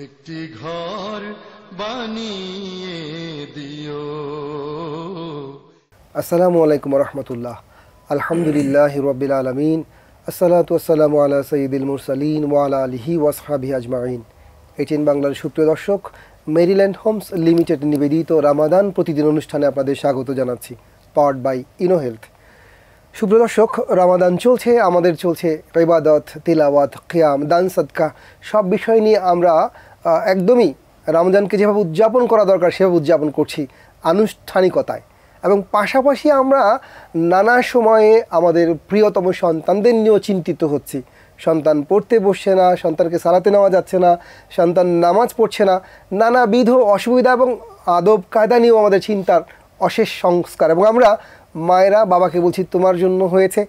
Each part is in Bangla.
একটি ঘর বানিয়ে দিও। আসসালামু আলাইকুম রহমতুল্লাহ। আলহামদুলিল্লাহ রব্বিল আলমিন, আসসালাতু আসসালামু আলা সঈদুল মুরসালিন ওয়া আলা আলিহি ওয়াসহাবিহি আজমাইন। এইচএন বাংলার সুপ্রিয় দর্শক, মেরিল্যান্ড হোমস লিমিটেড নিবেদিত রামাদান প্রতিদিন অনুষ্ঠানে আপনাদের স্বাগত জানাচ্ছি, পাওয়ার্ড বাই ইনো হেলথ। সুপ্রিয় দর্শক, রামাদান চলছে, আমাদের চলছে ইবাদত, তিলাওয়াত, কিয়াম, দান, সাদকা, সব বিষয় নিয়ে আমরা একদমই রমজানকে যেভাবে উদযাপন করা দরকার সেভাবে উদযাপন করছি আনুষ্ঠানিকতায়, এবং পাশাপাশি আমরা নানা সময়ে আমাদের প্রিয়তম সন্তানদের নিয়েও চিন্তিত হচ্ছি। সন্তান পড়তে বসছে না, সন্তানকে সালাতে নেওয়া যাচ্ছে না, সন্তান নামাজ পড়ছে না, নানাবিধ অসুবিধা এবং আদব কায়দা নিয়েও আমাদের চিন্তার অশেষ সংস্কার। এবং আমরা মায়েরা বাবাকে বলছি তোমার জন্য হয়েছে,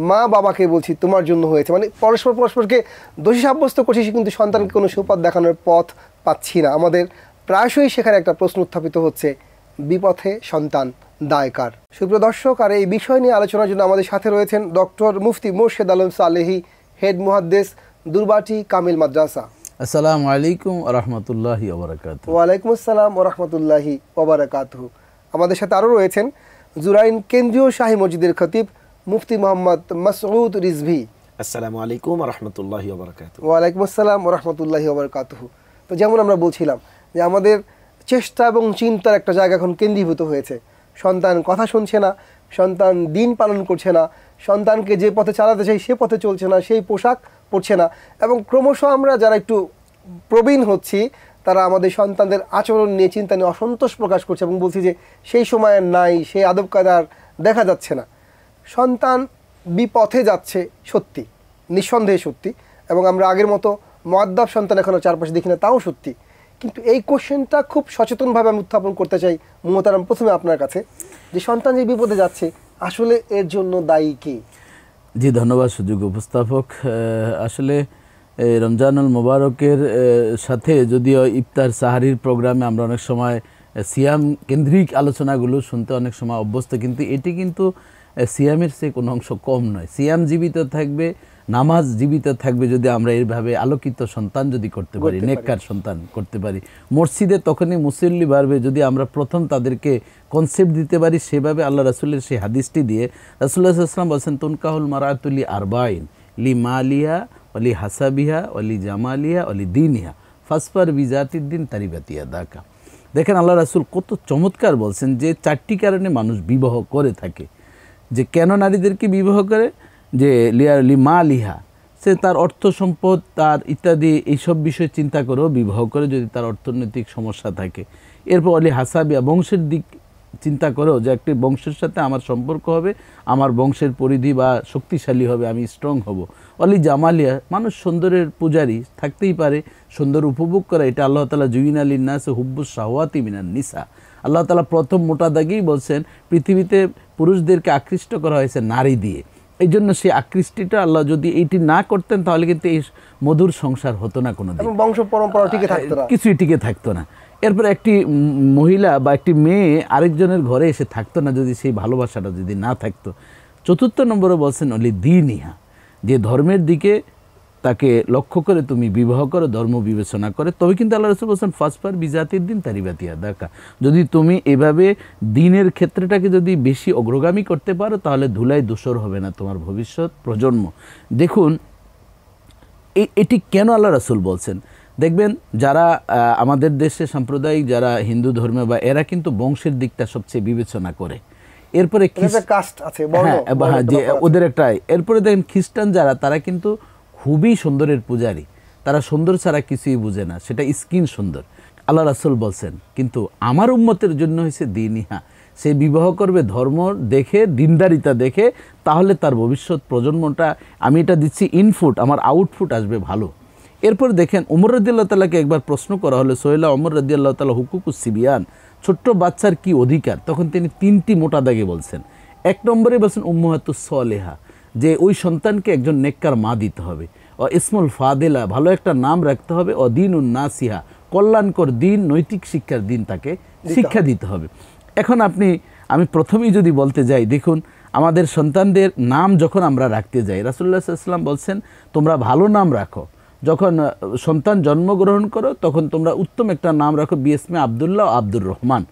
মা বাবাকে বলছি তোমার জন্য হয়েছে, মানে পরস্পরকে দোষী সাব্যস্ত করছি, কিন্তু সন্তানকে কোনো সুপথ দেখানোর পথ পাচ্ছি না। আমাদের প্রায়শই সেখানে একটা প্রশ্ন উত্থাপিত হচ্ছে, বিপথে সন্তান দায় কার? সুপ্রিয় দর্শক, আর এই বিষয় নিয়ে আলোচনার জন্য আমাদের সাথে রয়েছেন ডক্টর মুফতি মোর্শেদ আলম সালেহি, হেড মুহাদ্দিস, দুর্বাটি কামিল মাদ্রাসা। আসসালামু আলাইকুম ওয়া রাহমাতুল্লাহি ওয়া বারাকাতুহু। ওয়া আলাইকুম আসসালাম ওয়া রাহমাতুল্লাহি ওয়া বারাকাতুহু। আমাদের সাথে আরও রয়েছেন জুরাইন কেন্দ্রীয় শাহী মসজিদের খতিব মুফতি মোহাম্মদ মাসউদ রিজভী। আসসালামু আলাইকুম ওয়া রাহমাতুল্লাহি ওয়া বারাকাতুহু। ওয়া আলাইকুম আসসালাম ওয়া রাহমাতুল্লাহি ওয়া বারাকাতুহু। তো যেমন আমরা বলছিলাম যে আমাদের চেষ্টা এবং চিন্তার একটা জায়গা এখন কেন্দ্রীভূত হয়েছে। সন্তান কথা শুনছে না, সন্তান দিন পালন করছে না, সন্তানকে যে পথে চালাতে চাই সে পথে চলছে না, সেই পোশাক পরছে না, এবং ক্রমশ আমরা যারা একটু প্রবীণ হচ্ছি তারা আমাদের সন্তানদের আচরণ নিয়ে, চিন্তা নিয়ে অসন্তোষ প্রকাশ করছে এবং বলছি যে সেই সময় নাই, সেই আদব কায়দার দেখা যাচ্ছে না। সন্তান বিপথে যাচ্ছে, সত্যি, নিঃসন্দেহে সত্যি, এবং আমরা আগের মতো মুআদ্দাব সন্তান এখনও চারপাশে দেখি না, তাও সত্যি। কিন্তু এই কোশ্চেনটা খুব সচেতনভাবে আমি উত্থাপন করতে চাই মুহতারাম, প্রথমে আপনার কাছে, যে সন্তান যে বিপদে যাচ্ছে আসলে এর জন্য দায়ী কে? জি, ধন্যবাদ সুযোগ্য উপস্থাপক। আসলে রমজানুল মোবারকের সাথে যদিও ইফতার সাহারির প্রোগ্রামে আমরা অনেক সময় সিয়াম কেন্দ্রিক আলোচনাগুলো শুনতে অনেক সময় অভ্যস্ত, কিন্তু এটি কিন্তু সিয়ামের চেয়ে কোনো অংশ কম নয়। সিয়াম জীবিত থাকবে, নামাজ জীবিত থাকবে যদি আমরা এইভাবে আলোকিত সন্তান যদি করতে পারি, নেককার সন্তান করতে পারি। মসজিদে তখনই মুসল্লি বাড়বে যদি আমরা প্রথম তাদেরকে কনসেপ্ট দিতে পারি সেভাবে। আল্লাহ রাসূলের সেই হাদিসটি দিয়ে রাসূলুল্লাহ সাল্লাল্লাহু আলাইহি ওয়াসাল্লাম বলেছেন, তুনকাহুল মারাতু লি আরবাইন, লি মালিহা ওয়ালি হাসাবিহা ওয়ালি জামালিহা ওয়ালি দীনিহা ফাসফার বিজাতিদ্দিন তারিবাতিয়া দাকা। দেখেন আল্লাহ রাসূল কত চমৎকার বলছেন যে চারটি কারণে মানুষ বিবাহ করে থাকে। যে কেন নারীদেরকে বিবাহ করে? যে লিমা লিহা, সে তার অর্থ সম্পদ, তার ইত্যাদি এইসব বিষয় চিন্তা করেও বিবাহ করে যদি তার অর্থনৈতিক সমস্যা থাকে। এরপর অলি হাসাবিয়া, বংশের দিক চিন্তা করেও যে একটি বংশের সাথে আমার সম্পর্ক হবে, আমার বংশের পরিধি বা শক্তিশালী হবে, আমি স্ট্রং হব। অলি জামালিয়া, মানুষ সুন্দরের পূজারী থাকতেই পারে, সুন্দর উপভোগ করা, এটা আল্লাহ তাআলা জুইনা লিন্নাসি হুব্বুস শাহওয়াতি মিনান নিসা। আল্লাহ তাআলা প্রথম মোটা দাগেই বলছেন পৃথিবীতে পুরুষদেরকে আকৃষ্ট করা হয়েছে নারী দিয়ে। এই জন্য সেই আকৃষ্টিটা আল্লাহ যদি এইটি না করতেন তাহলে কিন্তু এই মধুর সংসার হতো না, কোনো দিন বংশ পরম্পরা টিকে থাকতো না, কিছুই টিকে থাকতো না। এরপর একটি মহিলা বা একটি মেয়ে আরেকজনের ঘরে এসে থাকতো না যদি সেই ভালোবাসাটা যদি না থাকতো। চতুর্থ নম্বরে বলছেন অলি দীনিহা, যে ধর্মের দিকে তাকে লক্ষ্য করে তুমি বিবাহ করো, ধর্ম বিবেচনা করে, তবে কিন্তু আল্লাহ রাসূল বলছেন ফাসফার বিজাতির দিন তারিবাতিয়া দাকা। যদি তুমি এভাবে দিনের ক্ষেত্রটাকে যদি বেশি অগ্রগামী করতে পারো তাহলে ধুলায় ধূসর হবে না তোমার ভবিষ্যৎ প্রজন্ম। দেখুন এটি কেন আল্লাহ রাসূল বলছেন। দেখবেন যারা আমাদের দেশে সাম্প্রদায়িক যারা হিন্দু ধর্মে বা এরা কিন্তু বংশের দিকটা সবচেয়ে বিবেচনা করে। এরপরে কাস্ট আছে, যে ওদের একটাই। এরপরে দেখেন খ্রিস্টান যারা, তারা কিন্তু খুবই সুন্দরের পূজারী, তারা সুন্দর ছাড়া কিছুই বুঝে না, সেটা স্কিন সুন্দর। আল্লাহ রাসূল বলছেন কিন্তু আমার উম্মতের জন্য হয়েছে দীনিহা, সে বিবাহ করবে ধর্ম দেখে, দিনদারিতা দেখে, তাহলে তার ভবিষ্যৎ প্রজন্মটা, আমি এটা দিচ্ছি ইনপুট, আমার আউটপুট আসবে ভালো। এরপর দেখেন ওমর রাদিয়াল্লাহু তাআলাকে একবার প্রশ্ন করা হলো, সোহেলা ওমর রাদিয়াল্লাহু তাআলা হুকুকুস সিবিয়ান, ছোট্ট বাচ্চার কি অধিকার? তখন তিনি তিনটি মোটা দাগে বলছেন। এক নম্বরে বলছেন উম্মাহাতুস সলেহা, যে ওই সন্তানকে একজন নেককার মা দিতে হবে। ও ইসমুল ফাদেলা, ভালো একটা নাম রাখতে হবে। ও দিনুন নাসিহা, কল্যাণকর দিন, নৈতিক শিক্ষার দিন তাকে শিক্ষা দিতে হবে। এখন আমি প্রথমেই যদি বলতে যাই, দেখুন আমাদের সন্তানদের নাম যখন আমরা রাখতে যাই, রাসূলুল্লাহ সাল্লাল্লাহু আলাইহি ওয়াসাল্লাম বলছেন তোমরা ভালো নাম রাখো, যখন সন্তান জন্মগ্রহণ করো তখন তোমরা উত্তম একটা নাম রাখো বিএসমে আবদুল্লাহ আব্দুর রহমান,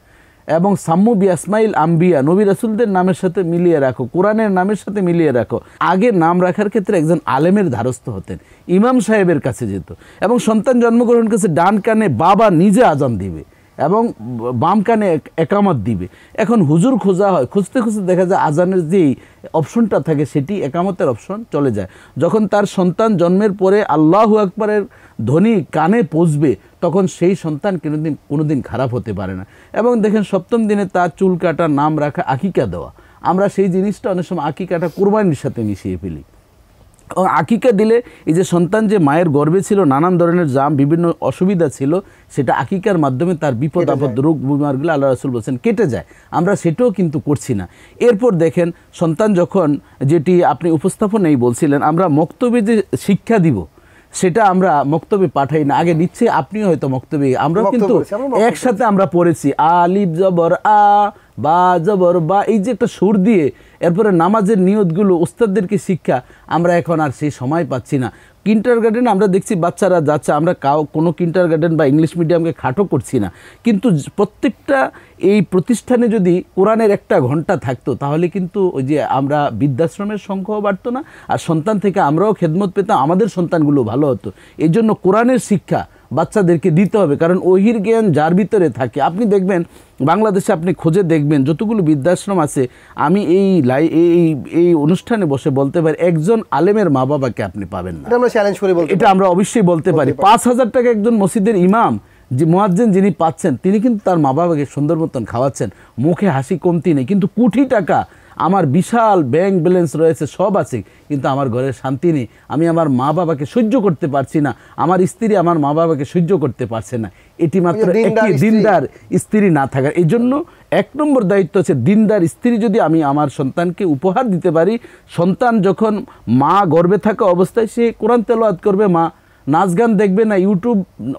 এবং সাম্মু বিয়াসমাইল আম্বিয়া, নবী রাসূলদের নামের সাথে মিলিয়ে রাখো, কোরআনের নামের সাথে মিলিয়ে রাখো। আগে নাম রাখার ক্ষেত্রে একজন আলেমের দ্বারস্থ হতেন, ইমাম সাহেবের কাছে যেত, এবং সন্তান জন্মগ্রহণ করছে ডান কানে বাবা নিজে আজান দিবে এবং বাম কানে একামত দিবে। এখন হুজুর খোঁজা হয়, খুঁজতে খুঁজতে দেখা যায় আজানের যেই অপশনটা থাকে সেটি একামতের অপশন চলে যায়। যখন তার সন্তান জন্মের পরে আল্লাহু আকবারের ধ্বনি কানে পৌঁছবে তখন সেই সন্তান কোনোদিন খারাপ হতে পারে না। এবং দেখেন সপ্তম দিনে তার চুল কাটা, নাম রাখা, আকিকা দেওয়া, আমরা সেই জিনিসটা অনেক সময় আকিকাটা কোরবানির সাথে মিশিয়ে ফেলি। আকিকা দিলে এই যে সন্তান যে মায়ের গর্ভে ছিল, নানান ধরনের জাম বিভিন্ন অসুবিধা ছিল, সেটা আকিকার মাধ্যমে তার বিপদ আপদ রোগ বিমারগুলো আল্লাহ রাসূল বলছেন কেটে যায়। আমরা সেটাও কিন্তু করছি না। এরপর দেখেন সন্তান যখন, যেটি আপনি উপস্থাপনেই বলছিলেন, আমরা মক্তবে যে শিক্ষা দিব সেটা আমরা মক্তবে পাঠাই না, আগে নিচ্ছে আপনিও হয়তো মক্তবে, আমরা কিন্তু একসাথে আমরা পড়েছি আলিফ জবর আ, বা জবর বা, এই যে একটা সুর দিয়ে এরপরে নামাজের নিয়তগুলো ওস্তাদদেরকে শিক্ষা, আমরা এখন আর সেই সময় পাচ্ছি না। কিন্ডারগার্টেন আমরা দেখছি বাচ্চারা যাচ্ছে, আমরা কোনো কিন্ডারগার্টেন বা ইংলিশ মিডিয়ামকে খাটো করছি না, কিন্তু প্রত্যেকটা এই প্রতিষ্ঠানে যদি কোরআনের একটা ঘন্টা থাকতো তাহলে কিন্তু ওই যে আমরা বৃদ্ধাশ্রমের সংখ্যাও বাড়তো না, আর সন্তান থেকে আমরাও খেদমত পেতাম, আমাদের সন্তানগুলো ভালো হতো। এই জন্য কোরআনের শিক্ষা বাচ্চাদেরকে দিতে হবে, কারণ ওহির জ্ঞান যার ভিতরে থাকে। আপনি দেখবেন বাংলাদেশে আপনি খোঁজে দেখবেন যতগুলো বৃদ্ধাশ্রম আছে, আমি এই অনুষ্ঠানে বসে বলতে পারি একজন আলেমের মা বাবাকে আপনি পাবেন না, এটা আমরা অবশ্যই বলতে পারি। 5,000 টাকা একজন মসজিদের ইমাম যে মুয়াজ্জিন যিনি পাচ্ছেন তিনি কিন্তু তার মা বাবাকে সুন্দর মতন খাওয়াচ্ছেন, মুখে হাসি কমতি নেই, কিন্তু কোটি টাকা আমার বিশাল ব্যাংক ব্যালেন্স রয়েছে, সব আছে, কিন্তু আমার ঘরে শান্তি নেই, আমি আমার মা বাবাকে সহ্য করতে পারছি না, আমার স্ত্রী আমার মা বাবাকে সহ্য করতে পারছে না। এটি মাত্র একটি দিনদার স্ত্রী না থাকার। এই জন্য 1 নম্বর দায়িত্ব হচ্ছে দিনদার স্ত্রী যদি আমি আমার সন্তানকে উপহার দিতে পারি। সন্তান যখন মা গর্ভে থাকা অবস্থায় সে কোরআন তেলাওয়াত করবে, মা নাচ গান দেখবে না, ইউটিউব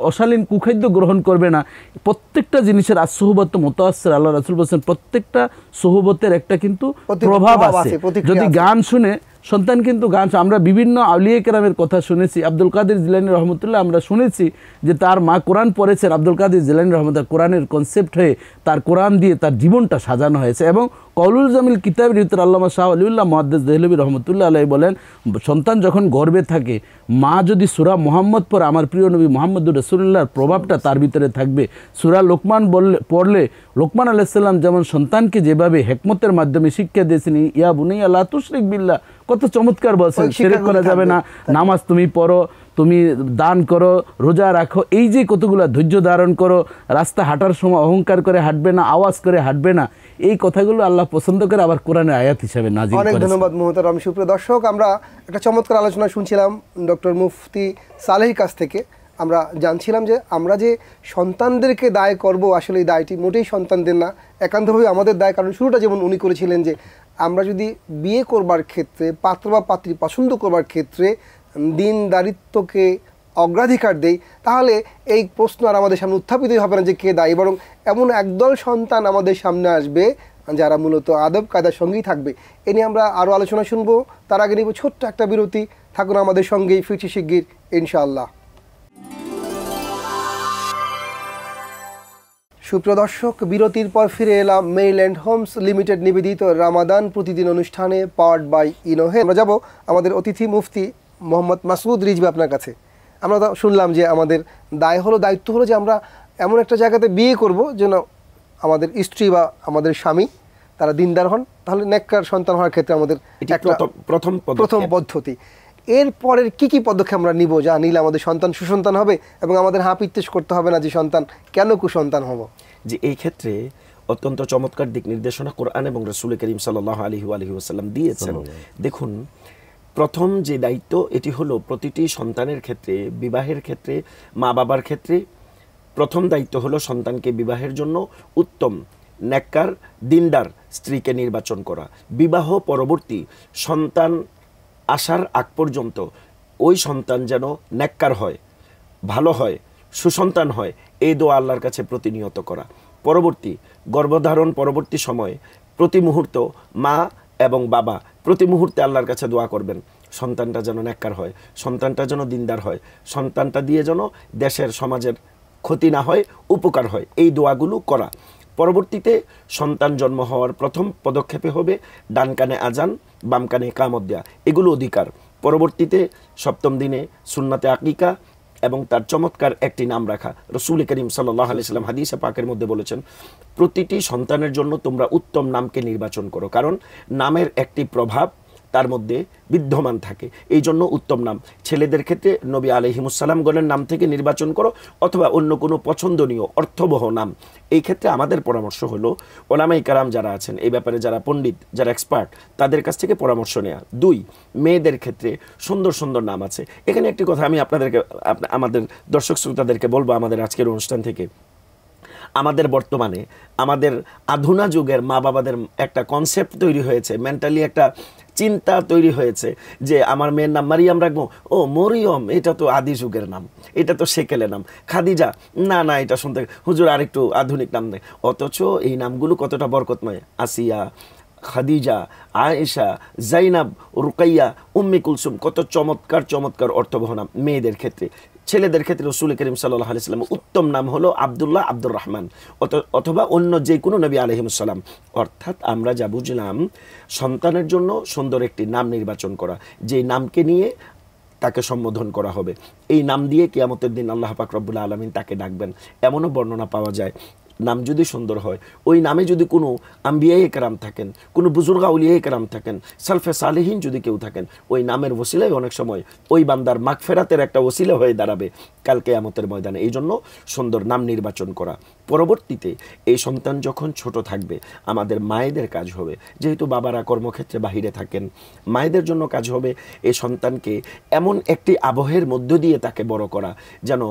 অশালীন কুখাদ্য গ্রহণ করবে না। প্রত্যেকটা জিনিসের আসহবত মুতাআসসির, আল্লাহ রাসূল বলেছেন প্রত্যেকটা সহবতের একটা কিন্তু প্রভাব আছে। যদি গান শুনে সন্তান কিন্তু গান, আমরা বিভিন্ন আউলিয়া কেরামের কথা শুনেছি, আব্দুল কাদের জিলানী রহমতুল্লাহ আমরা শুনেছি যে তার মা কোরআন পড়েছেন, আব্দুল কাদের জিলানী রহমতুল্লাহ কোরআনের কনসেপ্ট হয়ে তার কোরআন দিয়ে তার জীবনটা সাজানো হয়েছে। এবং কওলুল জামিল কিতাবের ভিতরে আল্লামা শাহ ওলিউল্লাহ মুহাদ্দিস দেহলভী রহমতুল্লাহ আলাইহি বলেন সন্তান যখন গর্ভে থাকে মা যদি সূরা মুহাম্মদ পড়ে, আমার প্রিয় নবী মুহাম্মদুর রাসূলুল্লাহর প্রভাবটা তার ভিতরে থাকবে। সূরা লোকমান পড়লে লোকমান আলাইহিস সালাম যেমন সন্তানকে যেভাবে হিকমতের মাধ্যমে শিক্ষা দিয়েছেন, ইয়া বুনাইয়া লা তুশরিক বিল্লাহ, কত চমৎকার বলছেন, শিরক করা যাবে না, নামাজ তুমি পড়ো, তুমি দান করো, রোজা রাখো, এই যে কতগুলো ধৈর্য ধারণ করো, রাস্তা হাঁটার সময় অহংকার করে হাঁটবে না, আওয়াজ করে হাঁটবে না, এই কথাগুলো আল্লাহ পছন্দ করে আবার কোরআনের আয়াত হিসেবে নাজিল করেছেন। অনেক ধন্যবাদ মুহতারাম সুপ্রিয় দর্শক, আমরা একটা চমৎকার আলোচনা শুনছিলাম ডক্টর মুফতি সালেহীর কাছ থেকে। আমরা জানছিলাম যে আমরা যে সন্তানদেরকে দায় করব, আসলে এই দায়টি মোটেই সন্তানদের না, একান্তভাবে আমাদের দায়। কারণ শুরুটা যেমন উনি করেছিলেন যে আমরা যদি বিয়ে করবার ক্ষেত্রে, পাত্র বা পাত্রী পছন্দ করবার ক্ষেত্রে দিনদারিত্বকে অগ্রাধিকার দেই, তাহলে এই প্রশ্ন আর আমাদের সামনে উত্থাপিতই হবে না যে কে দায়ী, বরং এমন একদল সন্তান আমাদের সামনে আসবে যারা মূলত আদব কায়দার সঙ্গেই থাকবে। এ নিয়ে আমরা আরও আলোচনা শুনবো, তার আগে নিব ছোট্ট একটা বিরতি। থাকুন আমাদের সঙ্গেই, ফিরছি শিগগির ইনশাআল্লাহ। সুপ্রিয় দর্শক, বিরতির পর ফিরে এলাম মেরিল্যান্ড হোমস লিমিটেড নিবেদিত রামাদান প্রতিদিন অনুষ্ঠানে, পাওয়ার্ড বাই ইনোহে। আমরা যাব আমাদের অতিথি মুফতি মোহাম্মদ মাসুদ রিজভী আপনার কাছে। আমরা শুনলাম যে আমাদের দায়িত্ব হলো যে আমরা এমন একটা জায়গাতে বিয়ে করব যেন আমাদের স্ত্রী বা আমাদের স্বামী তারা দিনদার হন, তাহলে নেককার সন্তান হওয়ার ক্ষেত্রে আমাদের প্রথম পদ্ধতি। এরপরের কি পদক্ষেপ আমরা নিব যা নিলে আমাদের সন্তান সুসন্তান হবে এবং আমাদের হাপিত্তেশ করতে হবে না যে সন্তান কেন কুসন্তান হব? যে এই ক্ষেত্রে অত্যন্ত চমৎকার দিক নির্দেশনা কোরআন এবং রাসূল করিম সাল্লাল্লাহু আলাইহি ওয়াসাল্লাম দিয়েছেন। দেখুন, প্রথম যে দায়িত্ব এটি হলো প্রতিটি সন্তানের ক্ষেত্রে, বিবাহের ক্ষেত্রে, মা বাবার ক্ষেত্রে প্রথম দায়িত্ব হলো সন্তানকে বিবাহের জন্য উত্তম নেককার দিনদার স্ত্রীকে নির্বাচন করা। বিবাহ পরবর্তী সন্তান আসার আগ পর্যন্ত ওই সন্তান যেন নেককার হয়, ভালো হয়, সুসন্তান হয়, এই দোয়া আল্লাহর কাছে প্রতিনিয়ত করা। পরবর্তী গর্ভধারণ পরবর্তী সময়ে প্রতি মুহূর্ত মা এবং বাবা প্রতি মুহূর্তে আল্লাহর কাছে দোয়া করবেন সন্তানটা যেন নেককার হয়, সন্তানটা যেন দিনদার হয়, সন্তানটা দিয়ে যেন দেশের সমাজের ক্ষতি না হয়, উপকার হয়, এই দোয়াগুলো করা। পরবর্তীতে সন্তান জন্ম হওয়ার প্রথম পদক্ষেপে হবে ডান কানে আজান, বাম কানে ইকামত দেয়া, এগুলো অধিকার। পরবর্তীতে 7ম দিনে সুন্নাতে আকিকা এবং তার চমৎকার একটি নাম রাখা। রাসূল করিম সাল্লাল্লাহু আলাইহি ওয়াসাল্লাম হাদিসে পাকের মধ্যে বলেছেন, প্রতিটি সন্তানের জন্য তোমরা উত্তম নামকে নির্বাচন করো, কারণ নামের একটি প্রভাব তার মধ্যে বিদ্যমান থাকে, এই জন্য উত্তম নাম। ছেলেদের ক্ষেত্রে নবী আলাইহিমুসসালামগণের নাম থেকে নির্বাচন করো, অথবা অন্য কোনো পছন্দনীয় অর্থবহ নাম। এই ক্ষেত্রে আমাদের পরামর্শ হলো ওলামায়ে কেরাম যারা আছেন এই ব্যাপারে, যারা পণ্ডিত, যারা এক্সপার্ট, তাদের কাছ থেকে পরামর্শ নেওয়া। 2, মেয়েদের ক্ষেত্রে সুন্দর সুন্দর নাম আছে। এখানে একটি কথা আমি আপনাদেরকে, আমাদের দর্শক শ্রোতাদেরকে বলবো আমাদের আজকের অনুষ্ঠান থেকে, আমাদের বর্তমানে আমাদের আধুনা যুগের মা বাবাদের একটা কনসেপ্ট তৈরি হয়েছে, মেন্টালি একটা চিন্তা তৈরি হয়েছে যে আমার মেয়ের নাম মারিয়াম রাখবো, ও মরিয়ম এটা তো আদি যুগের নাম, এটা তো সেকেলের নাম, খাদিজা না না এটা শুনতে হুজুর আরেকটু আধুনিক নাম দেয়। অথচ এই নামগুলো কতটা বরকতময়, আসিয়া, খাদিজা, আয়েশা, জাইনাব, রুকাইয়া, উম্মে কুলসুম, কত চমৎকার চমৎকার অর্থবহ নাম মেয়েদের ক্ষেত্রে। ছেলেদের ক্ষেত্রে রাসূল করিম সাল্লাল্লাহু আলাইহি ওয়াসাল্লাম উত্তম নাম হলো আব্দুল্লাহ, আব্দুর রহমান, অথবা অন্য যে কোনো নবী আলাইহিস সালাম। অর্থাৎ আমরা যা বুঝলাম, সন্তানের জন্য সুন্দর একটি নাম নির্বাচন করা, যে নামকে নিয়ে তাকে সম্বোধন করা হবে, এই নাম দিয়ে কিয়ামতের দিন আল্লাহ পাক রব্বুল আলামিন তাকে ডাকবেন। এমনও বর্ণনা পাওয়া যায়, নাম যদি সুন্দর হয়, ওই নামে যদি কোনো আম্বিয়ায়ে কেরাম থাকেন, কোনো বুজুর্গ আউলিয়ায়ে কেরাম থাকেন, সালফে সালেহিন যদি কেউ থাকেন, ওই নামের ওসিলায় অনেক সময় ওই বান্দার মাগফিরাতের একটা ওসিলা হয়ে দাঁড়াবে কাল কিয়ামতের ময়দানে। এই জন্য সুন্দর নাম নির্বাচন করা। পরবর্তীতে এই সন্তান যখন ছোট থাকবে, আমাদের মায়েদের কাজ হবে, যেহেতু বাবারা কর্মক্ষেত্রে বাহিরে থাকেন, মায়েদের জন্য কাজ হবে এই সন্তানকে এমন একটি আবহের মধ্য দিয়ে তাকে বড় করা, যেন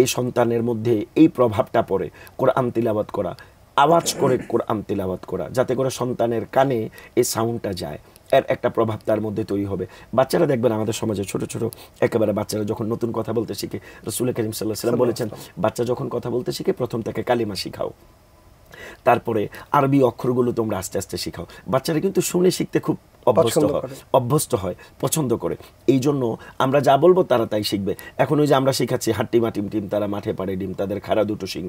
এই সন্তানের মধ্যে এই প্রভাবটা পড়ে। কোরআন তিলাওয়াত করা, আওয়াজ করে কোরআন তিলাওয়াত করা, যাতে করে সন্তানের কানে এই সাউন্ডটা যায়, এর একটা প্রভাব তার মধ্যে তৈরি হবে। বাচ্চারা দেখবেন আমাদের সমাজে ছোট ছোট একেবারে বাচ্চারা যখন নতুন কথা বলতে শিখে, রাসূল করিম সাল্লাল্লাহু আলাইহি ওয়াসাল্লাম বলেছেন, বাচ্চা যখন কথা বলতে শিখে প্রথম তাকে কালিমা শিখাও, তারপরে আরবি অক্ষরগুলো তোমরা আস্তে আস্তে শিখাও। বাচ্চারা কিন্তু শুনে শিখতে খুব অভ্যস্ত হয়, পছন্দ করে। এই জন্য আমরা যা বলবো তারা তাই শিখবে। এখন ওই যে আমরা শিখাচ্ছি হাট্টি মাটিম টিম, তারা মাঠে পাড়ে ডিম, তাদের খাড়া দুটো শিং,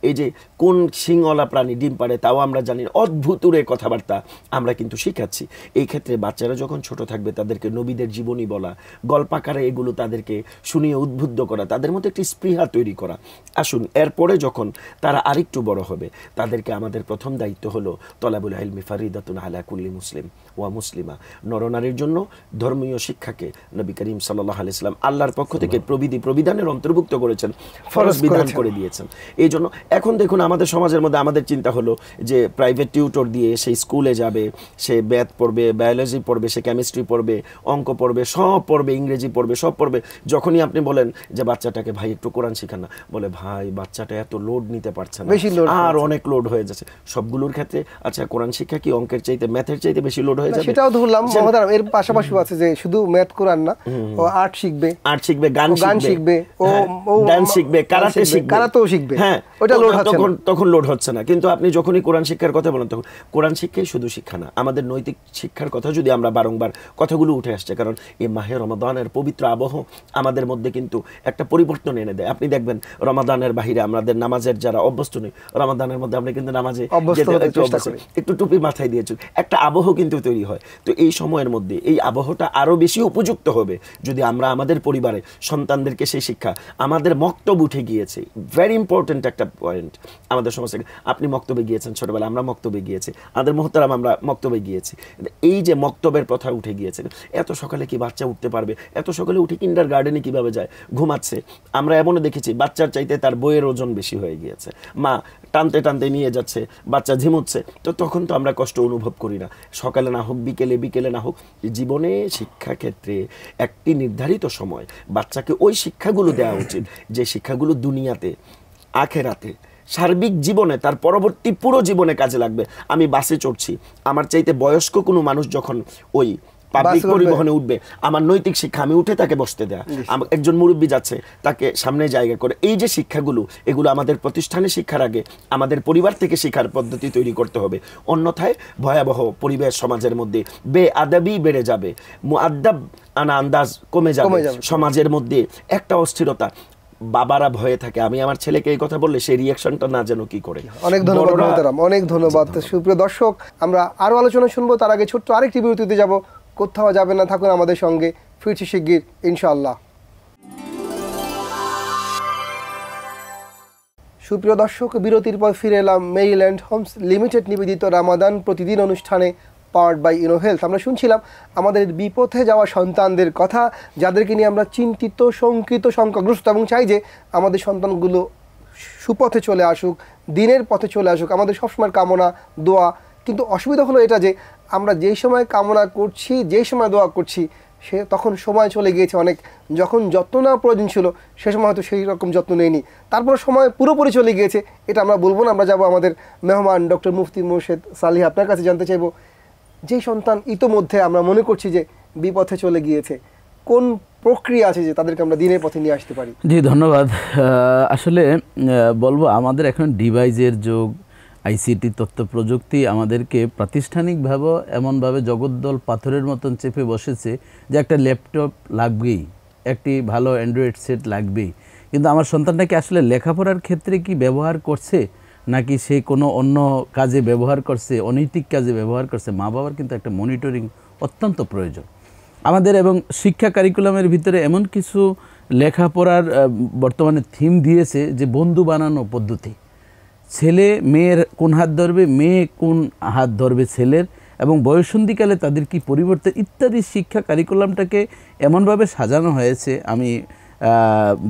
এই যে কোন শিংওয়ালা প্রাণী ডিম পাড়ে তাও আমরা জানি, অদ্ভুতুরে কথাবার্তা আমরা কিন্তু শিখাচ্ছি। এই ক্ষেত্রে বাচ্চারা যখন ছোট থাকবে, তাদেরকে নবীদের জীবনী বলা, গল্পাকারে এগুলো তাদেরকে শুনিয়ে উদ্বুদ্ধ করা, তাদের মধ্যে একটি স্পৃহা তৈরি করা। আসুন, এরপরে যখন তারা আরেকটু বড় হবে, তাদেরকে আমাদের প্রথম দায়িত্ব হলো তলাবুল ইলমি ফারিদাতুন আলা কুল্লি মুসলিম ওয়া মুসলিমা। নরনারীর জন্য ধর্মীয় শিক্ষাকে নবী করিম সাল্লাল্লাহু আলাইহি ওয়াসাল্লাম আল্লাহর পক্ষ থেকে প্রবিধানের অন্তর্ভুক্ত করেছেন, ফরজ বিধান করে দিয়েছেন। এই জন্য এখন দেখুন আমাদের সমাজের মধ্যে আমাদের চিন্তা হলো যে প্রাইভেট টিউটর দিয়ে সে স্কুলে যাবে, সে ম্যাথ পড়বে, বায়োলজি পড়বে, সে কেমিস্ট্রি পড়বে, অঙ্ক পড়বে, সব পড়বে, ইংরেজি পড়বে, সব পড়বে। যখনই আপনি বলেন যে বাচ্চাটাকে ভাই একটু কোরআন শেখান না, বলে ভাই বাচ্চাটা এত লোড নিতে পারছে না, আর অনেক লোড হয়ে যাচ্ছে। সবগুলোর ক্ষেত্রে আচ্ছা কোরআন শিক্ষা কি অঙ্কের চাইতে ম্যাথের চাইতে বেশি লোড হয়ে যাবে? সেটাও ধরলাম মহোদয়, এর পাশাপাশি আছে যে শুধু ম্যাথ কোরআন না, ও আর্ট শিখবে, গান শিখবে, ও ডান্স শিখবে, কারাতেও শিখবে। হ্যাঁ, ওটা লোড হচ্ছে না, তখন লোড হচ্ছে না। কিন্তু আপনি যখনই কোরআন শিক্ষার কথা বলেন, তখন কোরআন শিক্ষাই শুধু শিক্ষা না, আমাদের নৈতিক শিক্ষার কথা যদি আমরা বারংবার কথাগুলো উঠে আসছে, কারণ এই মাহে রমাদানের পবিত্র আবহ আমাদের মধ্যে কিন্তু একটা পরিবর্তন এনে দেয়। আপনি দেখবেন রমাদানের বাহিরে আমাদের নামাজের যারা অভ্যস্ত নেই, রমাদানের মধ্যে আমরা কিন্তু নামাজে একটু টুপি মাথায় দিয়েছি, একটা আবহ কিন্তু তৈরি হয়। তো এই সময়ের মধ্যে এই আবহটা আরো বেশি উপযুক্ত হবে যদি আমরা আমাদের পরিবারে সন্তানদেরকে সেই শিক্ষা, আমাদের মক্তব উঠে গিয়েছে, ভেরি ইম্পর্টেন্ট একটা পয়েন্ট আমাদের সমাজ থেকে। আপনি মক্তবে গিয়েছেন ছোটবেলা, আমরা মক্তবে গিয়েছি, আমাদের মুহতারাম আমরা মক্তবে গিয়েছি। এই যে মক্তবের প্রথা উঠে গিয়েছে, এত সকালে কি বাচ্চা উঠতে পারবে? এত সকালে উঠে কিন্ডার গার্ডেনে কিভাবে যায়? ঘুমাচ্ছে। আমরা এমনও দেখেছি বাচ্চার চাইতে তার বইয়ের ওজন বেশি হয়ে গিয়েছে, মা টানতে টানতে নিয়ে যাচ্ছে, বাচ্চা ঝিমুচ্ছে। তো তখন তো আমরা কষ্ট অনুভব করি না, সকালে না হোক বিকেলে না হোক। জীবনে শিক্ষাক্ষেত্রে একটি নির্ধারিত সময় বাচ্চাকে ওই শিক্ষাগুলো দেওয়া উচিত, যে শিক্ষাগুলো দুনিয়াতে, আখেরাতে, সার্বিক জীবনে, তার পরবর্তী পুরো জীবনে কাজে লাগবে। আমি বাসে চড়ছি, আমার চাইতে বয়স্ক কোনো মানুষ যখন ওই পাবলিক বাসে পরিবহনে উঠবে, আমার নৈতিক শিক্ষা, আমি উঠে তাকে বসতে দেয়া, একজন মুরব্বী যাচ্ছে তাকে সামনে জায়গা করে, এই যে শিক্ষাগুলো, এগুলো আমাদের প্রতিষ্ঠানে শিক্ষার আগে আমাদের পরিবার থেকে শিক্ষার পদ্ধতি তৈরি করতে হবে। অন্যথায় ভয়াবহ পরিবেশ সমাজের মধ্যে, বেআদাবি বেড়ে যাবে, মুআদ্দাব আনা আন্দাজ কমে যাবে সমাজের মধ্যে, একটা অস্থিরতা। বাবারা ভয়ে থাকে, আমি আমার ছেলেকে এই কথা বললে সেই রিয়াকশনটা না যেন কি করে। অনেক ধন্যবাদ মোহতারাম, অনেক ধন্যবাদ। সুপ্রিয় দর্শক, আমরা আরো আলোচনা শুনবো, তার আগে ছোট্ট আরেকটি বিরতিতে যাব, কোথাও যাবে না, থাকুন আমাদের সঙ্গে, ফিরছি শিগগির ইনশাআল্লাহ। সুপ্রিয় দর্শক, বিরতির পর ফিরে এলাম মেরিল্যান্ড হোমস লিমিটেড নিবেদিত রামাদান প্রতিদিন অনুষ্ঠানে, পাওয়ার্ড বাই ইনোহেলথ। আমরা শুনছিলাম আমাদের বিপথে যাওয়া সন্তানদের কথা, যাদেরকে নিয়ে আমরা চিন্তিত, শঙ্কিত, শঙ্কাগ্রস্ত, এবং চাই যে আমাদের সন্তানগুলো সুপথে চলে আসুক, দিনের পথে চলে আসুক, আমাদের সবসময় কামনা দোয়া। কিন্তু অসুবিধা হলো এটা যে আমরা যেই সময় কামনা করছি, যেই সময় দোয়া করছি, সে তখন সময় চলে গিয়েছে অনেক, যখন যত্ন নেওয়া প্রয়োজন ছিল সে সময় হয়তো সেই রকম যত্ন নেয়নি, তারপর সময় পুরোপুরি চলে গিয়েছে। এটা আমরা বলবো না, আমরা যাবো আমাদের মেহমান ডক্টর মুফতি মোর্শেদ সালিহ, আপনার কাছে জানতে চাইবো, যে সন্তান ইতোমধ্যে আমরা মনে করছি যে বিপথে চলে গিয়েছে, কোন প্রক্রিয়া আছে যে তাদেরকে আমরা দিনের পথে নিয়ে আসতে পারি? জি ধন্যবাদ। আসলে বলবো, আমাদের এখন ডিভাইসের যুগ, আইসিটি তথ্য প্রযুক্তি আমাদেরকে প্রাতিষ্ঠানিকভাবে এমনভাবে জগদ্দল পাথরের মতন চেপে বসেছে যে একটা ল্যাপটপ লাগবেই, একটি ভালো অ্যান্ড্রয়েড সেট লাগবেই। কিন্তু আমার সন্তানটাকে আসলে লেখাপড়ার ক্ষেত্রে কি ব্যবহার করছে, নাকি সে কোনো অন্য কাজে ব্যবহার করছে, অনৈতিক কাজে ব্যবহার করছে, মা বাবার কিন্তু একটা মনিটরিং অত্যন্ত প্রয়োজন আমাদের। এবং শিক্ষা কারিকুলামের ভিতরে এমন কিছু লেখাপড়ার বর্তমানে থিম দিয়েছে যে বন্ধু বানানো পদ্ধতি, ছেলে মেয়ের কোন হাত ধরবে, মেয়ে কোন হাত ধরবে ছেলের, এবং বয়ঃসন্ধিকালে তাদের কি পরিবর্তন ইত্যাদি শিক্ষা কারিকুলামটাকে এমনভাবে সাজানো হয়েছে, আমি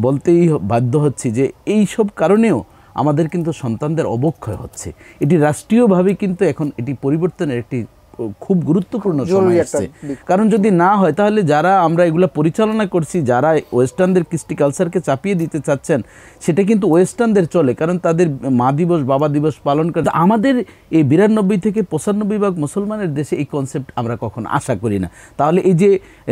বলতেই বাধ্য হচ্ছি যে এই সব কারণেও আমাদের কিন্তু সন্তানদের অবক্ষয় হচ্ছে। এটি রাষ্ট্রীয়ভাবে কিন্তু এখন এটি পরিবর্তনের একটি খুব গুরুত্বপূর্ণ সময় আসছে। কারণ যদি না হয় তাহলে যারা আমরা এগুলো পরিচালনা করছি, যারা ওয়েস্টার্নদের কৃষ্টি কালচারকে চাপিয়ে দিতে চাচ্ছেন, সেটা কিন্তু ওয়েস্টার্নদের চলে, কারণ তাদের মা দিবস বাবা দিবস পালন করে। আমাদের এই 92 থেকে 95 ভাগ মুসলমানের দেশে এই কনসেপ্ট আমরা কখন আশা করি না। তাহলে এই যে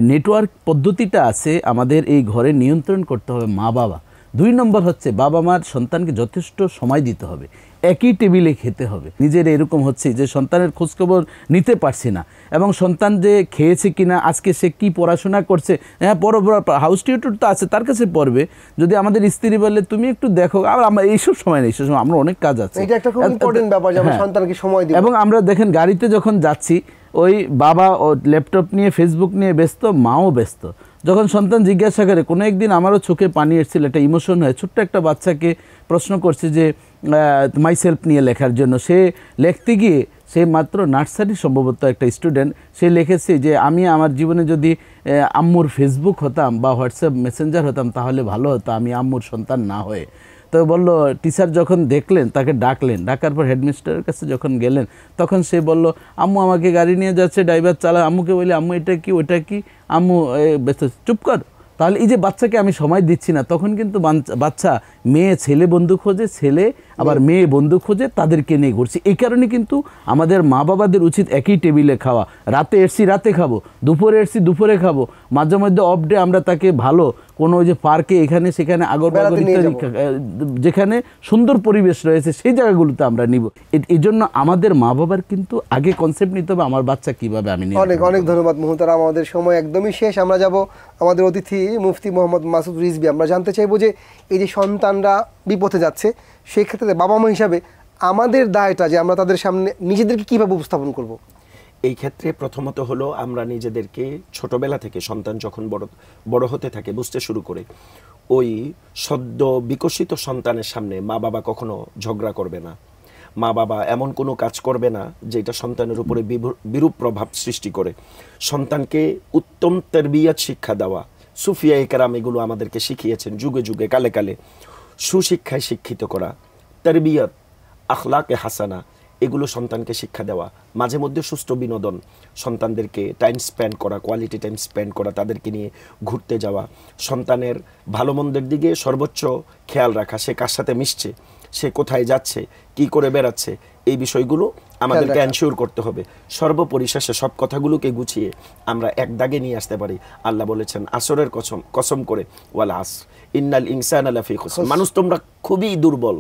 নেটওয়ার্ক পদ্ধতিটা আছে, আমাদের এই ঘরে নিয়ন্ত্রণ করতে হবে মা বাবা। 2 নম্বর হচ্ছে বাবা মার সন্তানকে যথেষ্ট সময় দিতে হবে, একই টেবিলে খেতে হবে। নিজের এরকম হচ্ছে যে সন্তানের খোঁজখবর নিতে পারছি না, এবং সন্তান যে খেয়েছে কিনা, আজকে সে কি পড়াশোনা করছে, হ্যাঁ বড় বড় হাউস টিউটর তো আছে, তার কাছে পড়বে। যদি আমাদের স্ত্রী বলে তুমি একটু দেখো, আর আমরা এইসব সময় নেই, সেই সময় আমরা অনেক কাজ আছে। এটা একটা খুব ইম্পর্টেন্ট ব্যাপার যে আমরা সন্তানকে সময় দিই। এবং আমরা দেখেন গাড়িতে যখন যাচ্ছি, ওই বাবা ও ল্যাপটপ নিয়ে ফেসবুক নিয়ে ব্যস্ত, মাও ব্যস্ত। যখন সন্তান জিজ্ঞাসা করে, কোনো একদিন আমারও চোখে পানি এসেছিল, একটা ইমোশন হয়, ছোট্ট একটা বাচ্চাকে প্রশ্ন করছে যে মাইসেলফ নিয়ে লেখার জন্য, সে লিখতে গিয়ে, সে মাত্র নার্সারি সম্ভবত একটা স্টুডেন্ট, সে লিখেছে যে আমি আমার জীবনে যদি আম্মুর ফেসবুক হতাম বা হোয়াটসঅ্যাপ মেসেঞ্জার হতাম তাহলে ভালো হতো, আমি আম্মুর সন্তান না হয়ে। তো বলল, টিচার যখন দেখলেন, তাকে ডাকলেন, ডাকার পর হেডমিস্টারের কাছে যখন গেলেন, তখন সে বলল, আম্মু আমাকে গাড়ি নিয়ে যাচ্ছে, ড্রাইভার চালা। আম্মুকে বলি, আম্মু এটা কি ওটা কি, আম্মু ব্যস্ত, চুপ কর। তাহলে এই যে বাচ্চাকে আমি সময় দিচ্ছি না, তখন কিন্তু বাচ্চা মেয়ে ছেলে বন্ধু খোঁজে, ছেলে আবার মেয়ে বন্ধু খোঁজে, তাদেরকে নিয়ে ঘুরছি। এই কারণে কিন্তু আমাদের মা বাবাদের উচিত একই টেবিলে খাওয়া। রাতে এসছি রাতে খাবো, দুপুরে এসছি দুপুরে খাবো, মাঝে মধ্যে অফ ডে আমরা তাকে ভালো কোনো ওই যে পার্কে এখানে সেখানে আগরবাগর ইত্যাদি যেখানে সুন্দর পরিবেশ রয়েছে সেই জায়গাগুলোতে আমরা নিব। এই জন্য আমাদের মা বাবার কিন্তু আগে কনসেপ্ট নিতে হবে আমার বাচ্চা কিভাবে আমি নিব। অনেক অনেক ধন্যবাদ মুহতারাম, আমাদের সময় একদমই শেষ। আমরা যাব আমাদের অতিথি মুফতি মোহাম্মদ মাসুদ রিজভী। আমরা জানতে চাইবো যে এই যে সন্তানরা বিপথে যাচ্ছে, সেই ক্ষেত্রে বাবা মা হিসাবে আমাদের দায়টা যে আমরা তাদের সামনে নিজেদেরকে কীভাবে উপস্থাপন করব। এই ক্ষেত্রে প্রথমত হলো আমরা নিজেদেরকে ছোটবেলা থেকে সন্তান যখন বড় হতে থাকে, বুঝতে শুরু করে, ওই সদ্য বিকশিত সন্তানের সামনে মা বাবা কখনো ঝগড়া করবে না, মা বাবা এমন কোনো কাজ করবে না যেটা সন্তানের উপরে বিরূপ প্রভাব সৃষ্টি করে। সন্তানকে উত্তম তারবিয়াত শিক্ষা দেওয়া, সুফিয়া ইকরাম এগুলো আমাদেরকে শিখিয়েছেন যুগে যুগে কালে কালে। সুশিক্ষায় শিক্ষিত করা, তারবিয়াত, আখলাকে হাসানা, এগুলো সন্তানকে শিক্ষা দেওয়া, মাঝে মধ্যে সুষ্ঠু বিনোদন, সন্তানদেরকে টাইম স্পেন্ড করা, কোয়ালিটি টাইম স্পেন্ড করা, তাদেরকে নিয়ে ঘুরতে যাওয়া, সন্তানের ভালো মন্দের দিকে সর্বোচ্চ খেয়াল রাখা, সে কার সাথে মিশছে, সে কোথায় যাচ্ছে, কি করে বেড়াচ্ছে, এই বিষয়গুলো আমাদেরকে এনশিওর করতে হবে। সর্বপরিশেষে সব কথাগুলোকে গুছিয়ে আমরা এক দাগে নিয়ে আসতে পারি। আল্লাহ বলেছেন আসরের কসম করে, ওয়াল আসর ইন্নাল ইনসানা লাফি খুসর, মানুষ তোমরা খুবই দুর্বল,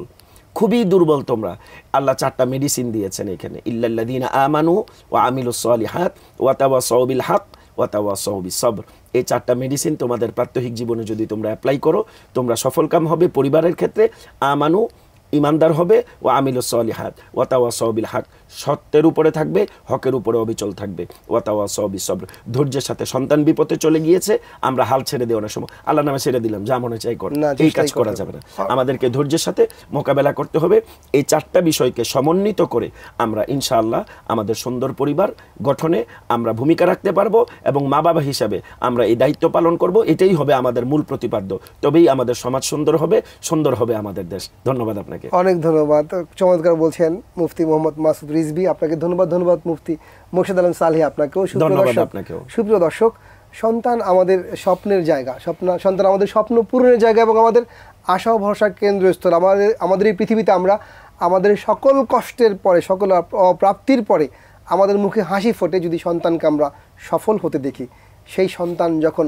খুবই দুর্বল তোমরা। আল্লাহ 4টা মেডিসিন দিয়েছেন এখানে, ইল্লাল্লাযীনা আমানু ওয়া আমিলুস সালিহাত ওয়া তাওয়াসাউ বিল হক ওয়া তাওয়াসাউ বিস সবর। এই 4টা মেডিসিন তোমাদের প্রাত্যহিক জীবনে যদি তোমরা অ্যাপ্লাই করো, তোমরা সফলকাম হবে। পরিবারের ক্ষেত্রে আমানু, ইমানদার হবে, ও আমিলুস সালিহাত ওয়া তাওয়াসাউ বিল হক, সত্যের উপরে থাকবে, হকের উপরে অবিচল থাকবে, ওয়া তাওয়াসাউ বিস সবর, ধৈর্যের সাথে। সন্তান বিপদে চলে গিয়েছে, আমরা হাল ছেড়ে দেওয়ার সময় আল্লাহ নামে ছেড়ে দিলাম, যা মনে চাই কর, এই কাজ করা যাবে না। আমাদেরকে ধৈর্যের সাথে মোকাবেলা করতে হবে। এই 4টা বিষয়কে সমন্বিত করে আমরা ইনশাআল্লাহ আমাদের সুন্দর পরিবার গঠনে আমরা ভূমিকা রাখতে পারবো, এবং মা বাবা হিসাবে আমরা এই দায়িত্ব পালন করব। এটাই হবে আমাদের মূল প্রতিপাদ্য, তবেই আমাদের সমাজ সুন্দর হবে, সুন্দর হবে আমাদের দেশ। ধন্যবাদ আপনাকে। অনেক ধন্যবাদ, চমৎকার বলছেন মুফতি মোহাম্মদ মাসুদ রিজভী, আপনাকে ধন্যবাদ। ধন্যবাদ মুফতি মোর্শেদ আলম সালেহী, আপনাকেও। সুপ্রিয় দর্শক, সন্তান আমাদের স্বপ্নের জায়গা, সন্তান আমাদের স্বপ্ন পূরণের জায়গা এবং আমাদের আশা ও ভরসার কেন্দ্রস্থল। আমাদের এই পৃথিবীতে আমরা আমাদের সকল কষ্টের পরে, সকল প্রাপ্তির পরে আমাদের মুখে হাসি ফোটে যদি সন্তানকে আমরা সফল হতে দেখি। সেই সন্তান যখন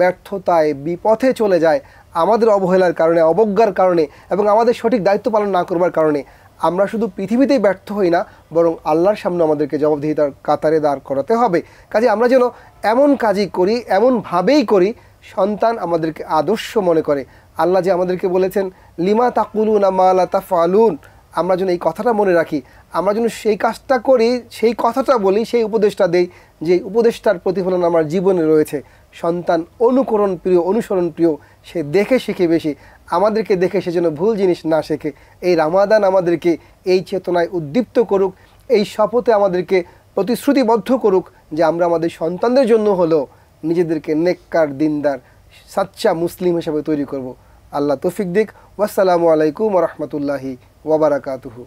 ব্যর্থতায় বিপথে চলে যায় আমাদের অবহেলার কারণে, অবজ্ঞার কারণে এবং আমাদের সঠিক দায়িত্ব পালন না করবার কারণে, আমরা শুধু পৃথিবীতেই ব্যর্থ হই না, বরং আল্লাহর সামনে আমাদেরকে জবাবদিহিতার কাতারে দাঁড় করাতে হবে। কাজে আমরা যেন এমন কাজই করি, এমনভাবেই করি সন্তান আমাদেরকে আদর্শ মনে করে। আল্লাহ যে আমাদেরকে বলেছেন লিমা তাকুলুনা মা লা তাফআলুন, আমরা যেন এই কথাটা মনে রাখি, আমরা যেন সেই কাজটা করি, সেই কথাটা বলি, সেই উপদেশটা দেই, যে উপদেশটার প্রতিফলন আমার জীবনে রয়েছে। সন্তান অনুকরণ প্রিয়, অনুসরণ প্রিয়, সে দেখে শিখে বেশি। আমাদেরকে দেখে সে যেন ভুল জিনিস না শেখে। এই রামাদান আমাদেরকে এই চেতনায় উদ্দীপ্ত করুক, এই শপথে আমাদেরকে প্রতিশ্রুতিবদ্ধ করুক যে আমরা আমাদের সন্তানদের জন্য হলেও নিজেদেরকে নেককার, দিনদার, সাচ্চা মুসলিম হিসেবে তৈরি করব। আল্লাহ তৌফিক দিক। ওয়াসসালামু আলাইকুম ওয়া রাহমাতুল্লাহি ওয়া বারাকাতুহু।